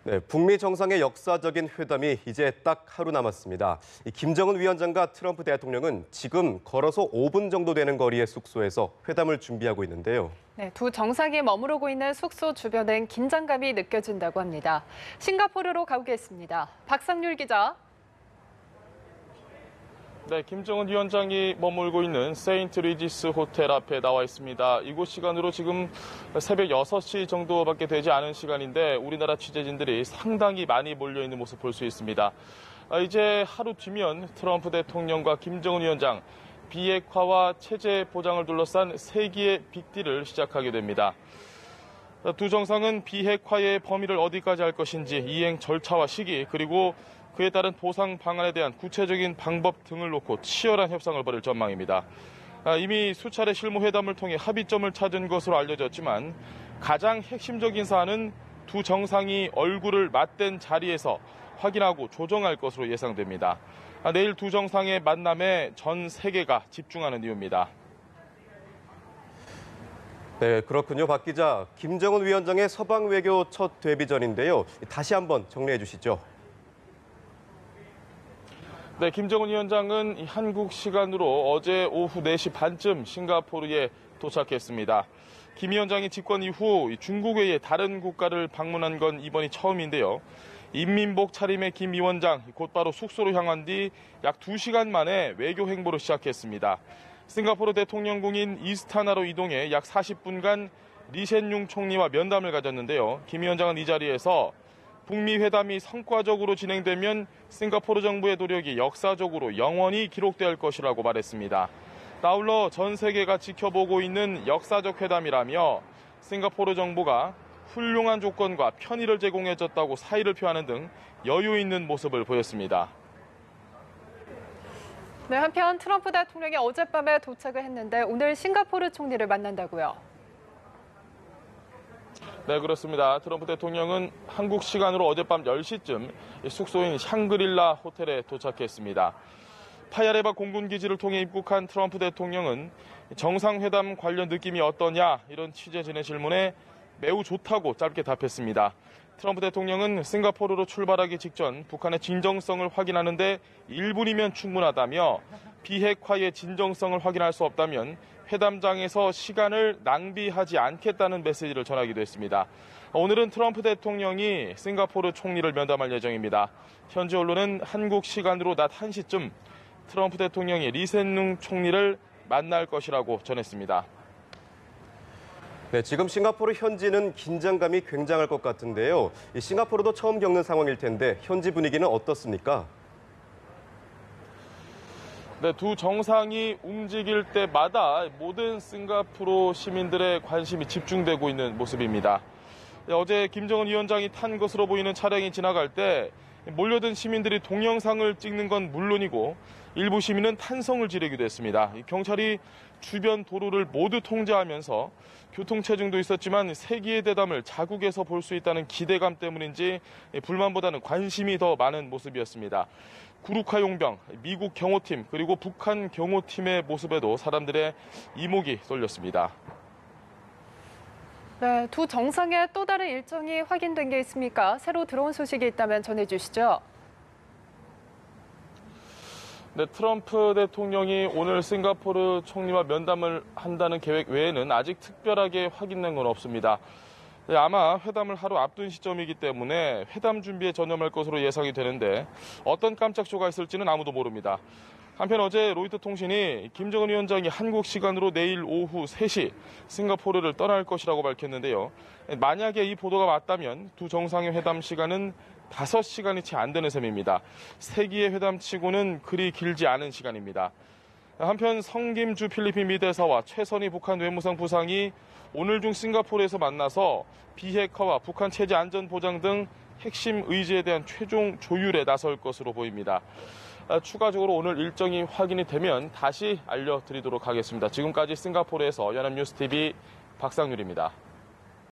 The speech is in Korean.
네, 북미 정상의 역사적인 회담이 이제 딱 하루 남았습니다. 김정은 위원장과 트럼프 대통령은 지금 걸어서 5분 정도 되는 거리의 숙소에서 회담을 준비하고 있는데요. 네, 두 정상이 머무르고 있는 숙소 주변엔 긴장감이 느껴진다고 합니다. 싱가포르로 가보겠습니다. 박상률 기자. 네, 김정은 위원장이 머물고 있는 세인트 리지스 호텔 앞에 나와 있습니다. 이곳 시간으로 지금 새벽 6시 정도밖에 되지 않은 시간인데 우리나라 취재진들이 상당히 많이 몰려있는 모습 볼 수 있습니다. 이제 하루 뒤면 트럼프 대통령과 김정은 위원장 비핵화와 체제 보장을 둘러싼 세기의 빅딜을 시작하게 됩니다. 두 정상은 비핵화의 범위를 어디까지 할 것인지, 이행 절차와 시기, 그리고 그에 따른 보상 방안에 대한 구체적인 방법 등을 놓고 치열한 협상을 벌일 전망입니다. 이미 수차례 실무회담을 통해 합의점을 찾은 것으로 알려졌지만 가장 핵심적인 사안은 두 정상이 얼굴을 맞댄 자리에서 확인하고 조정할 것으로 예상됩니다. 내일 두 정상의 만남에 전 세계가 집중하는 이유입니다. 네, 그렇군요. 박 기자. 김정은 위원장의 서방 외교 첫 데뷔전인데요. 다시 한번 정리해 주시죠. 네, 김정은 위원장은 한국 시간으로 어제 오후 4시 반쯤 싱가포르에 도착했습니다. 김 위원장이 집권 이후 중국 외의 다른 국가를 방문한 건 이번이 처음인데요. 인민복 차림의 김 위원장 곧바로 숙소로 향한 뒤 약 2시간 만에 외교 행보를 시작했습니다. 싱가포르 대통령궁인 이스타나로 이동해 약 40분간 리센융 총리와 면담을 가졌는데요. 김 위원장은 이 자리에서 북미 회담이 성과적으로 진행되면 싱가포르 정부의 노력이 역사적으로 영원히 기록될 것이라고 말했습니다. 아울러 전 세계가 지켜보고 있는 역사적 회담이라며 싱가포르 정부가 훌륭한 조건과 편의를 제공해줬다고 사의를 표하는 등 여유 있는 모습을 보였습니다. 네, 한편 트럼프 대통령이 어젯밤에 도착을 했는데 오늘 싱가포르 총리를 만난다고요. 네, 그렇습니다. 트럼프 대통령은 한국 시간으로 어젯밤 10시쯤 숙소인 샹그릴라 호텔에 도착했습니다. 파야레바 공군기지를 통해 입국한 트럼프 대통령은 정상회담 관련 느낌이 어떠냐 이런 취재진의 질문에 매우 좋다고 짧게 답했습니다. 트럼프 대통령은 싱가포르로 출발하기 직전 북한의 진정성을 확인하는데 1분이면 충분하다며 비핵화의 진정성을 확인할 수 없다면 회담장에서 시간을 낭비하지 않겠다는 메시지를 전하기도 했습니다. 오늘은 트럼프 대통령이 싱가포르 총리를 면담할 예정입니다. 현지 언론은 한국 시간으로 낮 1시쯤 트럼프 대통령이 리센룽 총리를 만날 것이라고 전했습니다. 네, 지금 싱가포르 현지는 긴장감이 굉장할 것 같은데요. 싱가포르도 처음 겪는 상황일 텐데 현지 분위기는 어떻습니까? 네, 두 정상이 움직일 때마다 모든 싱가포르 시민들의 관심이 집중되고 있는 모습입니다. 네, 어제 김정은 위원장이 탄 것으로 보이는 차량이 지나갈 때 몰려든 시민들이 동영상을 찍는 건 물론이고 일부 시민은 탄성을 지르기도 했습니다. 경찰이 주변 도로를 모두 통제하면서 교통체증도 있었지만 세기의 대담을 자국에서 볼 수 있다는 기대감 때문인지 불만보다는 관심이 더 많은 모습이었습니다. 구루카 용병, 미국 경호팀 그리고 북한 경호팀의 모습에도 사람들의 이목이 쏠렸습니다. 네, 두 정상의 또 다른 일정이 확인된 게 있습니까? 새로 들어온 소식이 있다면 전해주시죠. 네, 트럼프 대통령이 오늘 싱가포르 총리와 면담을 한다는 계획 외에는 아직 특별하게 확인된 건 없습니다. 네, 아마 회담을 하루 앞둔 시점이기 때문에 회담 준비에 전념할 것으로 예상이 되는데 어떤 깜짝 쇼가 있을지는 아무도 모릅니다. 한편 어제 로이터 통신이 김정은 위원장이 한국 시간으로 내일 오후 3시 싱가포르를 떠날 것이라고 밝혔는데요. 만약에 이 보도가 맞다면 두 정상의 회담 시간은 5시간이 채 안 되는 셈입니다. 세기의 회담치고는 그리 길지 않은 시간입니다. 한편 성김주 필리핀 미 대사와 최선희 북한 외무성 부상이 오늘 중 싱가포르에서 만나서 비핵화와 북한 체제 안전 보장 등 핵심 의제에 대한 최종 조율에 나설 것으로 보입니다. 추가적으로 오늘 일정이 확인이 되면 다시 알려드리도록 하겠습니다. 지금까지 싱가포르에서 연합뉴스TV 박상률입니다.